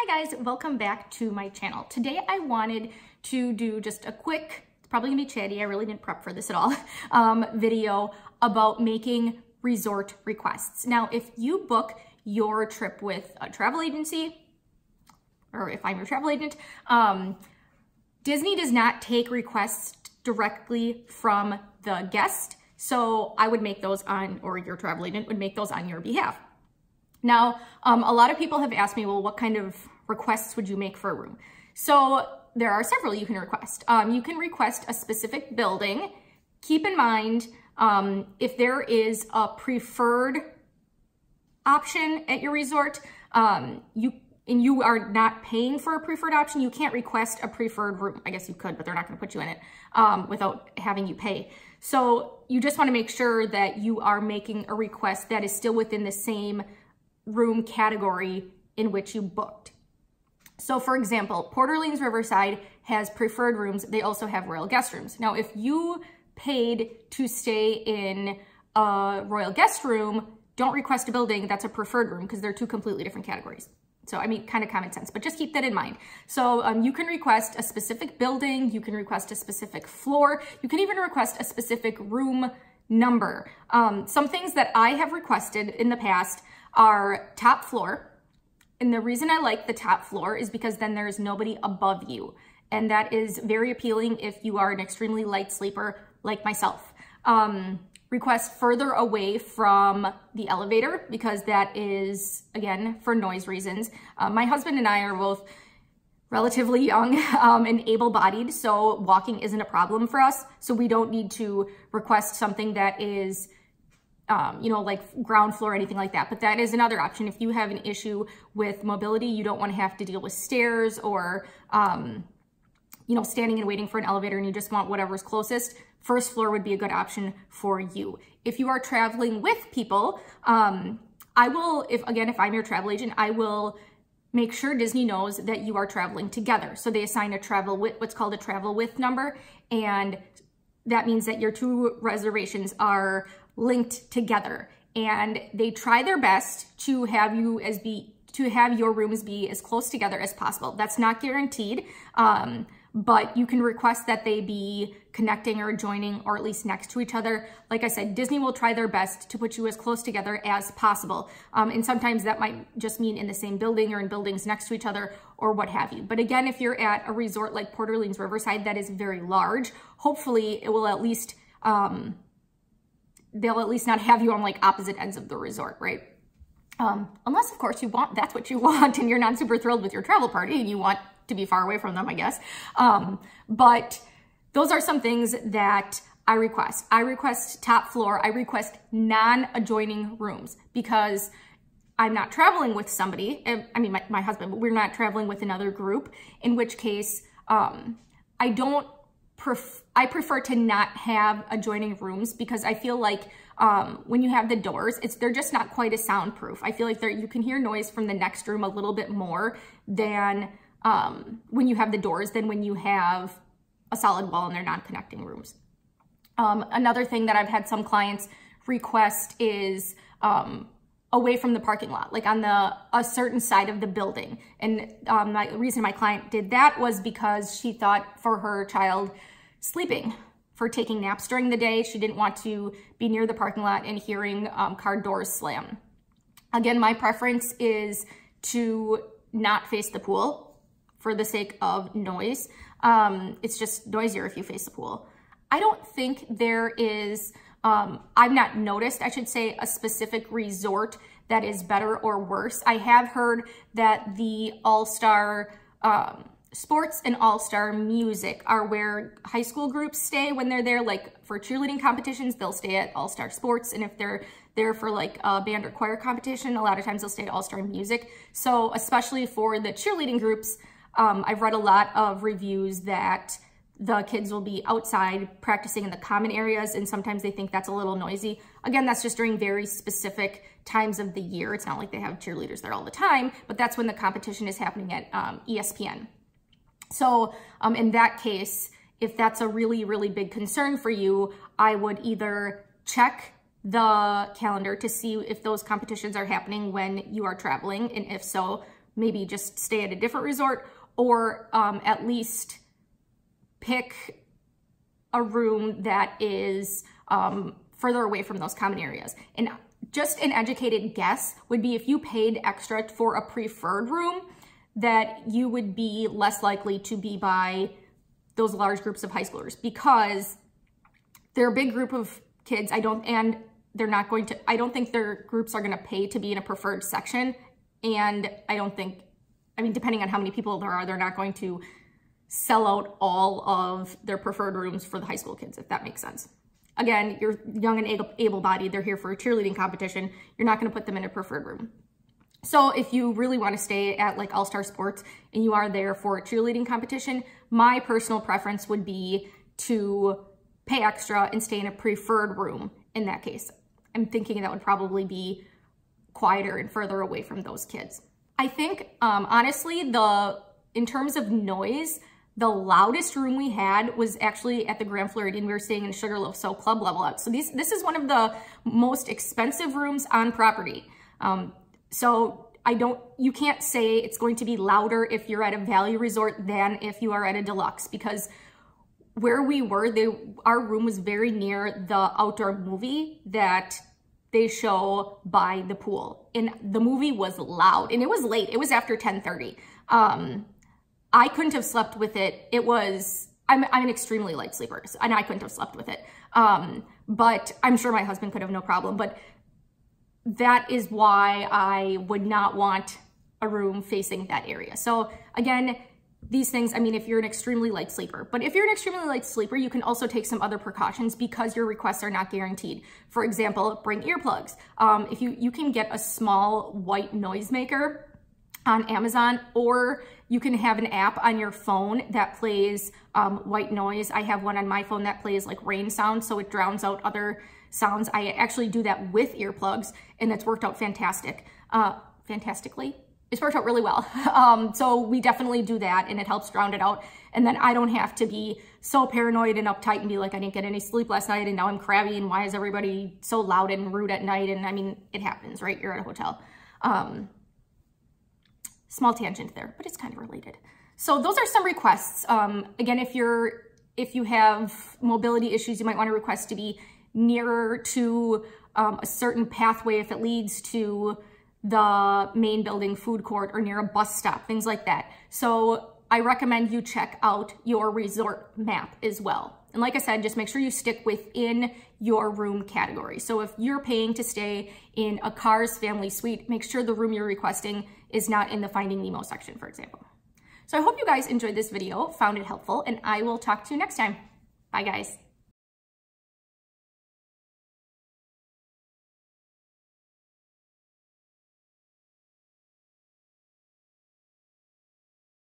Hi guys, welcome back to my channel. Today I wanted to do just a quick, it's probably gonna be chatty, I really didn't prep for this at all, video about making resort requests. Now, if you book your trip with a travel agency, or if I'm your travel agent, Disney does not take requests directly from the guest. So I would make those on, or your travel agent would make those on your behalf. Now, a lot of people have asked me, well, what kind of requests would you make for a room? So there are several you can request. You can request a specific building. Keep in mind, if there is a preferred option at your resort, you are not paying for a preferred option, you can't request a preferred room. I guess you could, but they're not gonna put you in it without having you pay. So you just wanna make sure that you are making a request that is still within the same room category in which you booked. So for example, Port Orleans Riverside has preferred rooms. They also have royal guest rooms. Now, if you paid to stay in a royal guest room, don't request a building that's a preferred room because they're two completely different categories. So, I mean, kind of common sense, but just keep that in mind. So you can request a specific building, you can request a specific floor, you can even request a specific room number. Some things that I have requested in the past are top floor. And the reason I like the top floor is because then there is nobody above you. And that is very appealing if you are an extremely light sleeper like myself. Request further away from the elevator because that is, again, for noise reasons. My husband and I are both relatively young and able-bodied, so walking isn't a problem for us. So we don't need to request something that is you know, like ground floor or anything like that. But that is another option. If you have an issue with mobility, you don't want to have to deal with stairs or, you know, standing and waiting for an elevator and you just want whatever's closest, first floor would be a good option for you. If you are traveling with people, I will, if I'm your travel agent, I will make sure Disney knows that you are traveling together. So they assign a travel with, what's called a travel with number. And that means that your two reservations are linked together, and they try their best to have you have your rooms be as close together as possible. That's not guaranteed, but you can request that they be connecting or adjoining or at least next to each other. Like I said, Disney will try their best to put you as close together as possible. And sometimes that might just mean in the same building or in buildings next to each other or what have you. But again, if you're at a resort like Port Orleans Riverside that is very large, hopefully it will at least, they'll at least not have you on like opposite ends of the resort, right? Unless of course that's what you want and you're not super thrilled with your travel party and you want to be far away from them, I guess. But those are some things that I request. I request top floor. I request non-adjoining rooms because I'm not traveling with somebody. I mean, my husband, but we're not traveling with another group, in which case I prefer to not have adjoining rooms because I feel like when you have the doors, they're just not quite as soundproof. I feel like you can hear noise from the next room a little bit more than when you have the doors than when you have a solid wall and they're non-connecting rooms. Another thing that I've had some clients request is away from the parking lot, like on a certain side of the building. And the reason my client did that was because she thought for her child sleeping, for taking naps during the day, she didn't want to be near the parking lot and hearing car doors slam. Again, my preference is to not face the pool for the sake of noise. It's just noisier if you face the pool. I don't think there is, I've not noticed, I should say, a specific resort that is better or worse. I have heard that the All-Star Sports and All-Star Music are where high school groups stay when they're there, like for cheerleading competitions, they'll stay at All-Star Sports. And if they're there for like a band or choir competition, a lot of times they'll stay at All-Star Music. So especially for the cheerleading groups, I've read a lot of reviews that the kids will be outside practicing in the common areas, and sometimes they think that's a little noisy. Again, that's just during very specific times of the year. It's not like they have cheerleaders there all the time, but that's when the competition is happening at ESPN. So in that case, if that's a really, really big concern for you, I would either check the calendar to see if those competitions are happening when you are traveling, and if so, maybe just stay at a different resort, or at least pick a room that is further away from those common areas. And just an educated guess would be if you paid extra for a preferred room, that you would be less likely to be by those large groups of high schoolers, because they're a big group of kids. I don't think their groups are gonna pay to be in a preferred section. And depending on how many people there are, they're not going to sell out all of their preferred rooms for the high school kids, if that makes sense. Again, you're young and able-bodied, they're here for a cheerleading competition. You're not gonna put them in a preferred room. So if you really want to stay at like All-Star Sports and you are there for a cheerleading competition, my personal preference would be to pay extra and stay in a preferred room in that case. I'm thinking that would probably be quieter and further away from those kids. I think, honestly, in terms of noise, the loudest room we had was actually at the Grand Floridian. We were staying in Sugarloaf, so club level out. So this is one of the most expensive rooms on property. So you can't say it's going to be louder if you're at a value resort than if you are at a deluxe, because where we were, our room was very near the outdoor movie that they show by the pool. And the movie was loud and it was late. It was after 10:30. I couldn't have slept with it. I'm an extremely light sleeper, and I couldn't have slept with it. But I'm sure my husband could have, no problem. But that is why I would not want a room facing that area. So again, these things, if you're an extremely light sleeper, but if you're an extremely light sleeper, you can also take some other precautions because your requests are not guaranteed. For example, bring earplugs. If you can get a small white noisemaker on Amazon, or you can have an app on your phone that plays white noise. I have one on my phone that plays like rain sounds, so it drowns out other sounds. I actually do that with earplugs, and it's worked out fantastically. It's worked out really well. So we definitely do that, and it helps drown it out. And then I don't have to be so paranoid and uptight and be like, I didn't get any sleep last night and now I'm crabby and why is everybody so loud and rude at night? And it happens, right? You're at a hotel. Small tangent there, but it's kind of related. So those are some requests. Again, if you have mobility issues, you might want to request to be nearer to a certain pathway if it leads to the main building, food court, or near a bus stop, things like that. So I recommend you check out your resort map as well. And like I said, just make sure you stick within your room category. So if you're paying to stay in a Cars family suite, make sure the room you're requesting is not in the Finding Nemo section, for example. So I hope you guys enjoyed this video, found it helpful, and I will talk to you next time. Bye, guys.